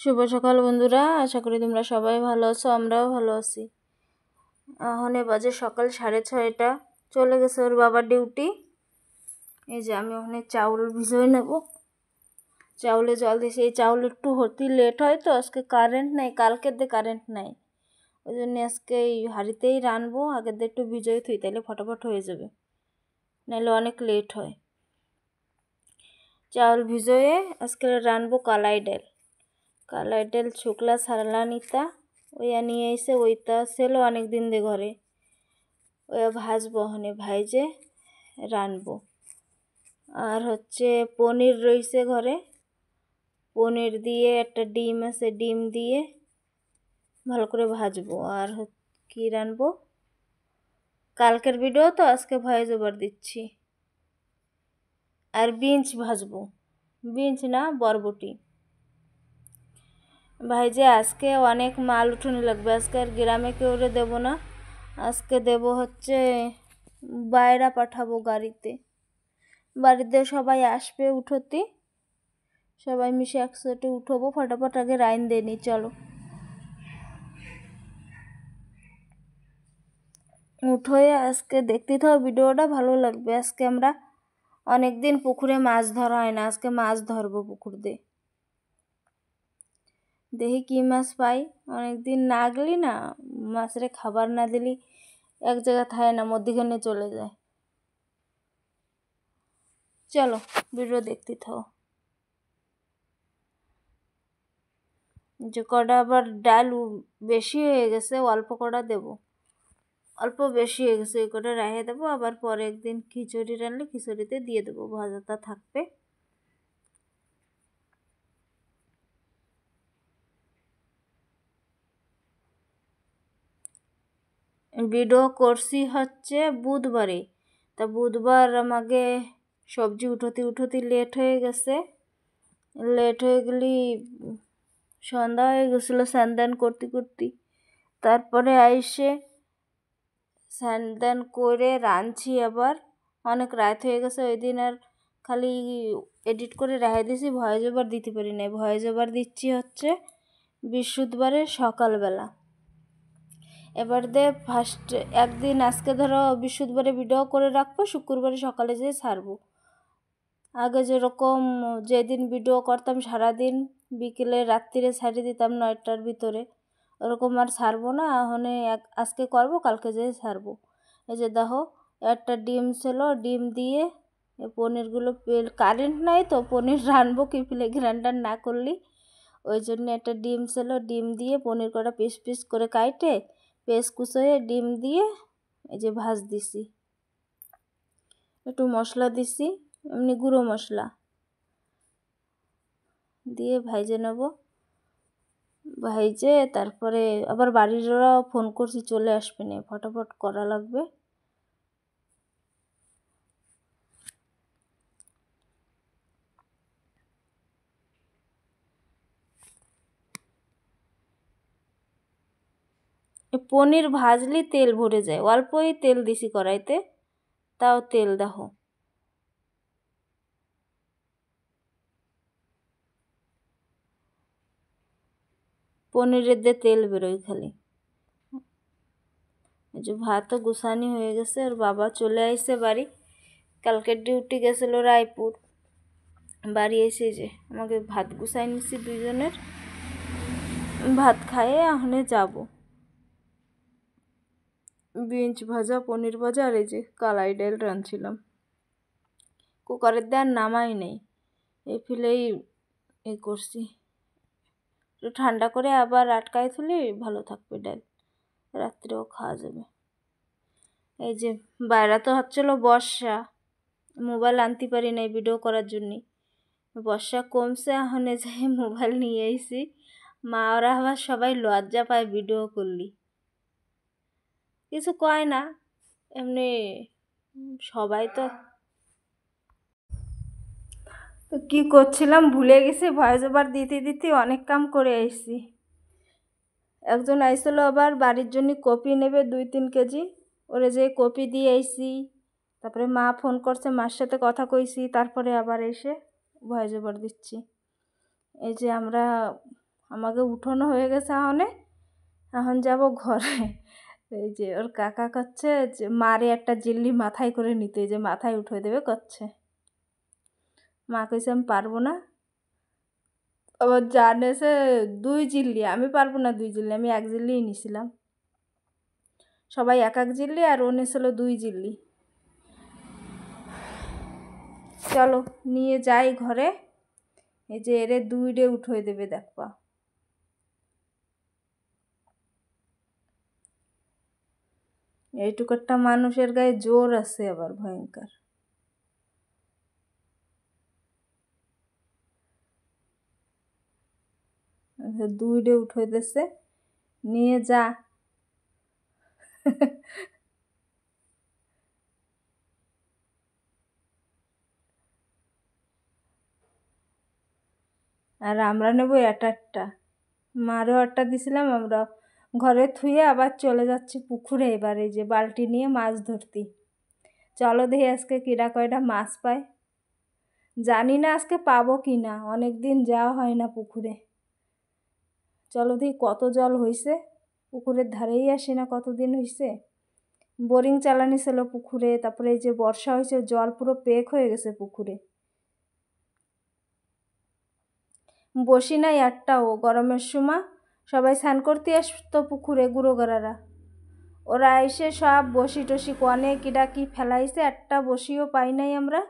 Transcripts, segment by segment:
শুভ সকাল বন্ধুরা, আশা করি তোমরা সবাই ভালো আছো। আমরাও ভালো আছি। এখন বাজে সকাল 6:30। চলে গেছে ওর বাবার ডিউটি। এই যে আমি ওখানে চাউল ভিজিয়ে নেব। চাউলে জল দিয়েছি। এই চাউল একটু হতে লেট হয় তো, আজকে কারেন্ট নেই, কালকের দিয়ে কারেন্ট নাই, ওই জন্য আজকে এই হাঁড়িতেই রানবো। আগের দিয়ে একটু ভিজিয়ে থুই, তাহলে ফটাফট হয়ে যাবে, নাহলে অনেক লেট হয়। চাউল ভিজিয়ে আজকে রানবো কালাই ডাল। কালাই ডাল শুকলা সারলা নিতা ওইয়া নিয়ে এসে ওইটা ছিল অনেক দিন দিয়ে ঘরে, ওইয়া ভাজবো, হনে ভাইজে রানবো। আর পনির রয়েছে ঘরে, পনির দিয়ে একটা ডিম আছে, ডিম দিয়ে ভালো করে ভাজবো। আর কি রানবো, কালকের ভিডিও তো আজকে ভয়েস ওভার দিচ্ছি। আর বিনস ভাজবো, বিনস না বরবটি ভাইজে। আজকে অনেক মাল উঠোনে লাগবে, আজকে আর গ্রামে কেউ দেবো না, আজকে দেবো বাইরা পাঠাবো গাড়িতে। বাড়িতে সবাই আসবে উঠোতে, সবাই মিশে একসাথে উঠবো। ফটাফট আগে রাইন দেনি, চলো উঠোয়ে। আজকে দেখতে থাও ভিডিওটা, ভালো লাগবে। আজকে আমরা অনেকদিন পুকুরে মাছ ধরা হয় না, আজকে মাছ ধরবো পুকুর দিয়ে। দেখি কি মাছ পাই, অনেকদিন না গেলি না, মাছের খাবার না দিলি এক জায়গা থাকে না, মধ্যিখানে চলে যায়। চলো ভিডিও দেখতে থাও। যে কটা আবার ডাল বেশি হয়ে গেছে, অল্প কটা দেবো, অল্প বেশি হয়ে গেছে, ওই কটা রেখে দেবো। আবার পরে একদিন খিচুড়ি রানলে খিচুড়িতে দিয়ে দেবো, ভাজাটা থাকবে। ভিডিও করছি বুধবারে, তা বুধবার আমাকে সবজি উঠোতে লেট হয়ে গেছে। লেট হয়ে গেলি সন্ধ্যা হয়ে গেছিলো স্নান করতে। তারপরে আইসে স্নান করে রাঁধছি, আবার অনেক রাত হয়ে গেছে। ওই দিন আর খালি এডিট করে রেখে দিয়েছি, ভয়েস ওভার দিতে পারি নাই। ভয়েস ওভার দিচ্ছি বৃহস্পতিবারে সকালবেলা। এবার ফার্স্ট একদিন আজকে ধরো বৃহস্পতিবারে ভিডিও করে রাখবো, শুক্রবারে সকালে যেয়ে ছাড়বো। আগে যেরকম যেদিন ভিডিও করতাম সারাদিন, বিকেলে রাত্রিরে ছাড়িয়ে দিতাম 9টার ভিতরে, ওরকম আর ছাড়বো না। এখন আজকে করবো, কালকে যেয়ে ছাড়বো। এই যে দেখো, একটা ডিম ছিল, ডিম দিয়ে পনিরগুলো, কারেন্ট নাই তো পনির রানবো কি ফেলে গ্রাইন্ডার না করলি, ওই জন্য একটা ডিম ছিল, ডিম দিয়ে পনির কটা পিস পিস করে কাটে পেস্ট কুচয়ে ডিম দিয়ে এই যে ভাজ দিছি। একটু মশলা দিছি, এমনি গুঁড়ো মশলা দিয়ে ভাইজে নেব। ভাইজে তারপরে আবার বাড়িরও ফোন করছি, চলে আসবে না, ফটাফট করা লাগবে। পনির ভাজলি তেল ভরে যায়, অল্পই তেল দিছি কড়াইতে, তাও তেল দেখো। পনিরের দিয়ে তেল বেরোয় খালি। এই যে ভাতও গুছানি হয়ে গেছে, ওর বাবা চলে আইছে বাড়ি, কালকের ডিউটি গেছিলো রায়পুর। বাড়ি এসে যে আমাকে ভাত গুছাই নিচ্ছি, দুইজনের ভাত খাইয়ে এখানে যাব। বিনস ভাজা, পনির ভাজা, আর এই যে কালাই ডাল রাঁধছিলাম। কুকারের দিয়ে আর নামাই নেই, এই ফিলেই করছি। একটু ঠান্ডা করে আবার আটকাই তুলি, ভালো থাকবে ডাল, রাত্রেও খাওয়া যাবে। এই যে বাইরে তো বর্ষা, মোবাইল আনতে পারি নাই ভিডিও করার জন্যে। বর্ষা কমছে, এখন যাই মোবাইল নিয়ে আইছি। মা ওরা আবার সবাই লজ্জা পায় ভিডিও করলি, কিছু কয় না, এমনি সবাই তো। কি করছিলাম ভুলে গেছি, ভয়েস ওভার দিতে অনেক কাম করে এসেছি। একজন আইছিল আবার বাড়ির জন্য কপি নেবে 2-3 কেজি, ওরে যে কপি দিয়ে আইছি। তারপরে মা ফোন করছে, মার সাথে কথা কইছি, তারপরে আবার এসে ভয়েস ওভার দিচ্ছি। এই যে আমাকে উঠোনো হয়ে গেছে এখন যাব ঘরে। এই যে ওর কাকা করছে যে মারে একটা জিল্লি মাথায় করে নিতে, যে মাথায় উঠে দেবে করছে। মা কইছে আমি পারবো না। আবার জানেছে 2 জিল্লি, আমি পারবো না 2 জিল্লি, আমি 1 জিল্লিই নিছিলাম। সবাই 1 জিল্লি আর ও নিয়েছিল 2 জিল্লি। চলো নিয়ে যাই ঘরে। এই যে এরে 2 উঠে দেবে দেখবা। এইটুকু একটা মানুষের গায়ে জোর আছে আবার ভয়ঙ্কর। 2 উঠে দিছে, নিয়ে যা। আর আমরা নেব একটা। মারও একটা দিছিলাম, আমরা ঘরে থুয়ে আবার চলে যাচ্ছি পুকুরে। এবার এই যে বালতি নিয়ে মাছ ধরতি। চলো দেখি আজকে কিরা কয়টা মাছ পায়। জানি না আজকে পাবো কি না, অনেক দিন যাওয়া হয় না পুকুরে। চলো দেখি কত জল হয়েছে, পুকুরের ধারেই আসি না কতদিন হয়েছে। বোরিং চালানি ছিল পুকুরে, তারপরে এই যে বর্ষা হয়েছে, জল পুরো পেক হয়ে গেছে পুকুরে। বসি নাই একটাও। গরমের সময় সবাই স্নান করতে আসতো পুকুরে, গুঁড়োগড়ারা। ওরা এসে সব বসি টসি কনে কিডা কি ফেলাইছে, একটা বসিও পাই নাই আমরা।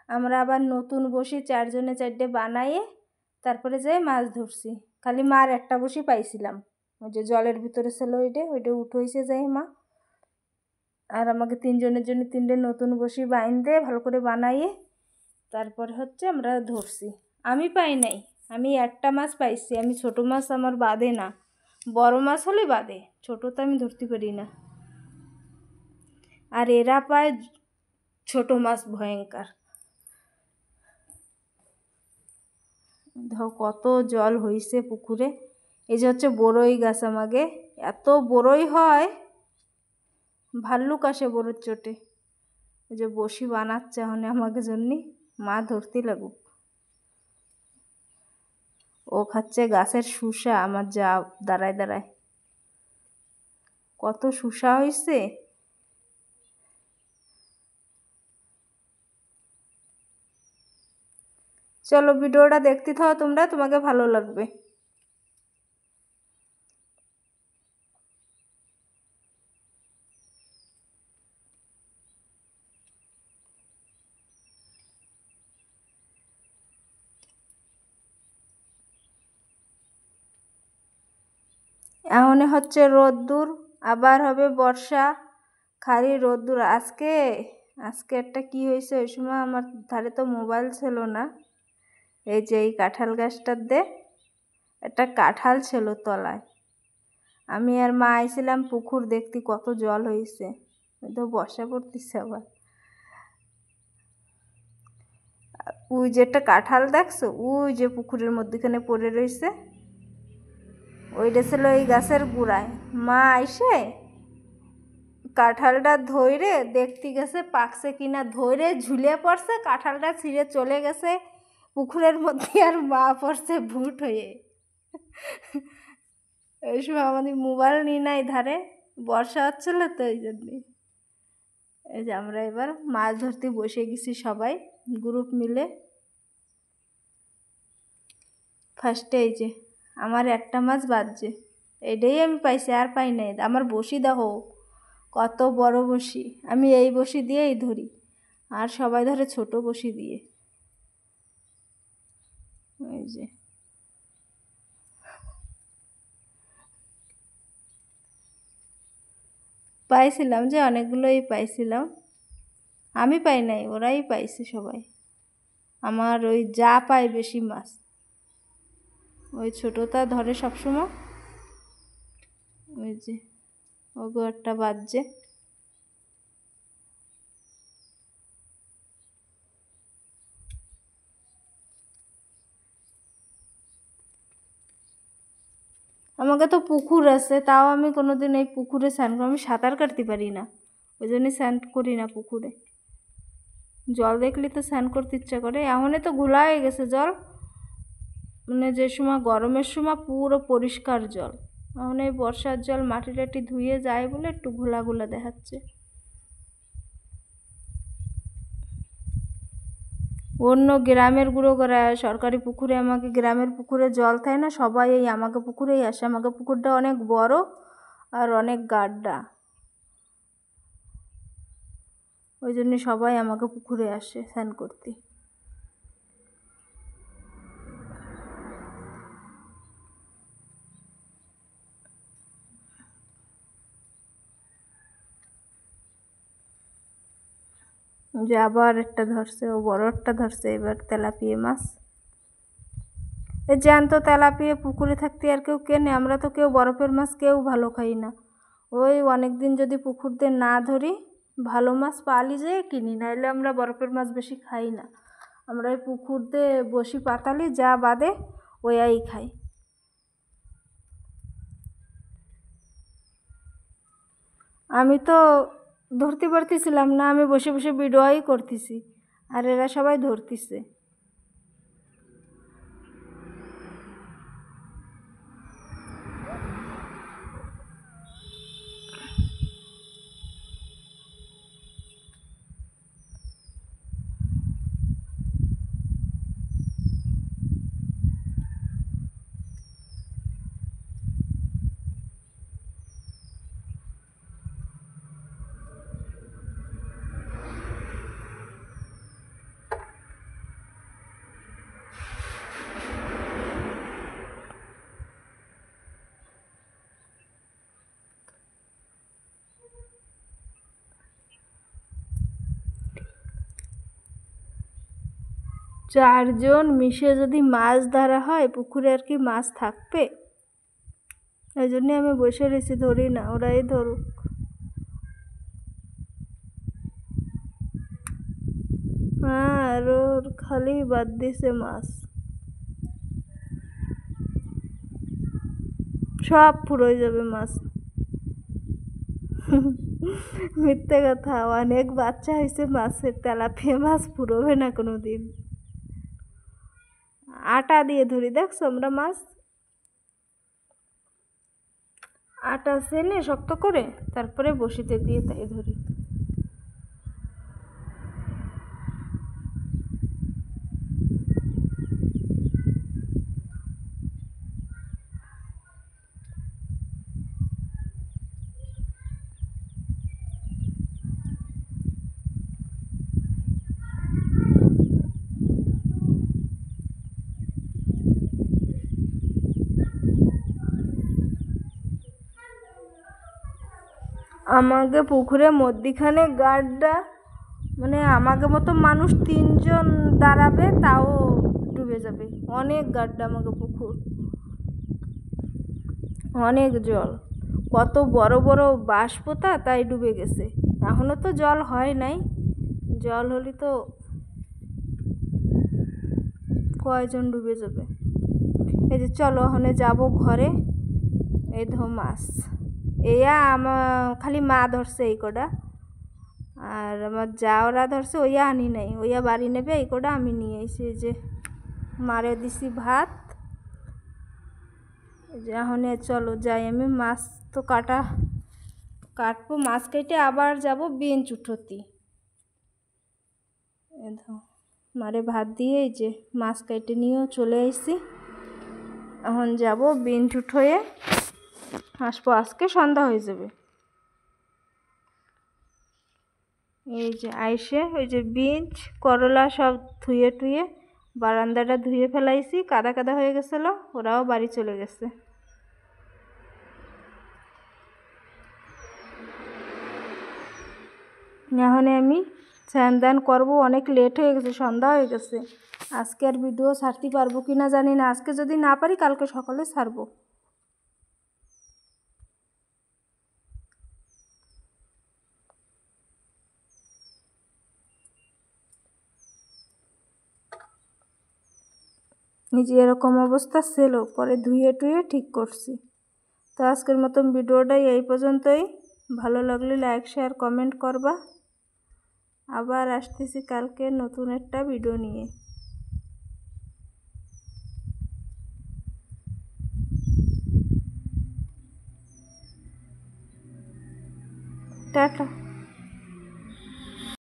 আমরা আবার নতুন বসি 4 জনে 4টে বানাইয়ে তারপরে যেয়ে মাছ ধরছি। খালি মার একটা বসি পাইছিলাম, ওই যে জলের ভিতরে ছিল ওইটা উঠেছে যাই মা। আর আমাকে 3 জনের জন্য 3টে নতুন বসি বাইন দিয়ে ভালো করে বানাইয়ে তারপরে হচ্ছে আমরা ধরছি। আমি পাই নাই, আমি একটা মাছ পাইছি। আমি ছোট মাছ আমার বাদে না, বড় মাছ হলে বাদে, ছোট তো আমি ধরতে পারি না। আর এরা পায় ছোট মাছ ভয়ঙ্কর। দেখো কত জল হয়েছে পুকুরে। এই যে হচ্ছে বড়ই গাছ, আমাকে এত বড়ই হয়, ভাল্লুক আসে বড়োর চোটে। এই যে বসি বানাচ্ছে এখন আমাকে জন্যে, মা ধরতে লাগুক। ও খাচ্ছে গাছের শুষা, আমার যা দাঁড়ায় দাঁড়ায় কত শুষা হয়েছে। চলো ভিডিওটা দেখতে থাও তোমরা, তোমাকে ভালো লাগবে। এখন হচ্ছে রোদ্দুর, আবার হবে বর্ষা, খালি রোদ্দুর। আজকে একটা কি হয়েছে, ওই সময় আমার ধারে তো মোবাইল ছিল না। এই যে এই কাঁঠাল গাছটার একটা কাঁঠাল ছিল তলায়। আমি আর মা আইছিলাম পুকুর দেখতে, কত জল হয়েছে। তো বর্ষা পড়তেছে আবার। ওই যে একটা কাঁঠাল দেখছো, ওই যে পুকুরের মধ্যেখানে পড়ে রয়েছে, ওইটা ছিল এই গাছের গোড়ায়। মা আইসে কাঁঠালটা ধইরে দেখতে গেছে পাকছে কিনা, ধইরে ঝুলে পড়ছে, কাঁঠালটা ছিঁড়ে চলে গেছে পুকুরের মধ্যে, আর মা পড়ছে ভুট হয়ে। এই সময় আমাদের মোবাইল নিয়ে নাই ধারে, বর্ষা হচ্ছিল তো এই জন্যে। এই যে আমরা এবার মাছ ধরতে বসে গেছি সবাই গ্রুপ মিলে। ফার্স্টে এই যে আমার একটা মাছ বাজছে, এটাই আমি পাইছি, আর পাই নাই। আমার বসি দেখো কত বড় বসি, আমি এই বসি দিয়েই ধরি, আর সবাই ধরে ছোট বসি দিয়ে। এই যে পাইছিলাম, যে অনেকগুলোই পাইছিলাম, আমি পাই নাই, ওরাই পাইছে সবাই। আমার ওই যা পায় বেশি মাছ, ওই ছোটটা ধরে সবসময়। ওই যে ওগো একটা বাজছে। আমাকে তো পুকুর আছে, তাও আমি কোনোদিন এই পুকুরে স্নান করি, আমি সাঁতার কাটতে পারি না, ওই জন্যই স্নান করি না পুকুরে। জল দেখলে তো স্নান করতে ইচ্ছা করে, এমনই তো ঘোলা হয়ে গেছে জল। মানে যে সময় গরমের সময় পুরো পরিষ্কার জল, এখন এই বর্ষার জল মাটি টাটি ধুয়ে যায় বলে একটু ঘোলা ঘোলা দেখাচ্ছে। অন্য গ্রামের গুঁড়োরা সরকারি পুকুরে, আমাকে গ্রামের পুকুরে জল থাকে না, সবাই এই আমাকে পুকুরেই আসে। আমাকে পুকুরটা অনেক বড় আর অনেক গাড্ডা, ওই জন্য সবাই আমাকে পুকুরে আসে স্নান করতে। যে আবার একটা ধরছে, ও বড় একটা ধরছে এবার তেলাপিয়া মাছ। এই জ্যান্ত তেলাপিয়া পুকুরে থাকতে আর কেউ কেনে? আমরা তো কেউ বরফের মাছ কেউ ভালো খাই না। ওই অনেক দিন যদি পুকুর দিয়ে না ধরি, ভালো মাছ পালি যেয়ে কিনি, নাহলে আমরা বরফের মাছ বেশি খাই না। আমরা ওই পুকুর দিয়ে বসি পাতালি যা বাদে ওয়াই খাই। আমি তো ধরতে পারতেছিলাম না, আমি বসে বসে ভিডিওই করতেছি আর এরা সবাই ধরতেছে। চারজন মিশে যদি মাছ ধরা হয় পুকুরে, আর কি মাছ থাকবে? এই জন্যে আমি বসে রয়েছি, ধরি না, ওরাই ধরুক। আর ওর খালি বাদ দিছে মাছ, সব ফুরোয় যাবে মাছ। মিথ্যে কথা, অনেক বাচ্চা হয়েছে মাছের, তেলাপিয়া মাছ ফুরোবে না কোনো দিন। আটা দিয়ে ধরি, দেখছো আমরা মাছ, আটা সেনে শক্ত করে তারপরে বসিতে দিয়ে তাই ধরি। আমাকে পুকুরে মধ্যিখানে গাড্ডা, মানে আমাকে মতো মানুষ 3জন দাঁড়াবে তাও ডুবে যাবে, অনেক গাড্ডা আমাকে পুকুর, অনেক জল, কত বড় বড় বাঁশ পোতা তাই ডুবে গেছে। এখনও তো জল হয় নাই, জল হলে তো কয়জন ডুবে যাবে। এই যে চলো ওখানে যাবো ঘরে। এই ধো মাছ, এয়া আমার খালি মা ধরছে এই কটা, আর আমার যা ওরা ধরছে ওইয়া আনি নাই, ওইয়া বাড়ি নেবে, এই কটা আমি নিয়ে এসে যে মারে দিছি ভাত। যে এখন চলো যাই, আমি মাছ তো কাটবো, মাছ কেটে আবার যাব বেঞ্চ উঠোতে। এ ধো মারে ভাত দিয়ে এই যে মাছ কেটে নিয়েও চলে এসেছি, এখন যাব বেঞ্চ উঠোয়ে আসবো, আজকে সন্ধ্যা হয়ে যাবে। এই যে আইসে ওই যে বিনস করলা সব ধুয়ে টুয়ে বারান্দাটা ধুয়ে ফেলাইছি, কাদা কাদা হয়ে গেছিলো, ওরাও বাড়ি চলে গেছে। এখন আমি স্নান দান করবো, অনেক লেট হয়ে গেছে, সন্ধ্যা হয়ে গেছে। আজকে আর ভিডিও ছাড়তে পারবো কি না জানি না, আজকে যদি না পারি কালকে সকালে ছাড়বো। নিজে এরকম অবস্থা ছিল, পরে ধুয়ে টুয়ে ঠিক করছি। তো আজকের মতন ভিডিওটাই এই পর্যন্তই। ভালো লাগলে লাইক শেয়ার কমেন্ট করবা। আবার আসতেছি কালকে নতুন একটা ভিডিও নিয়ে। টাটা।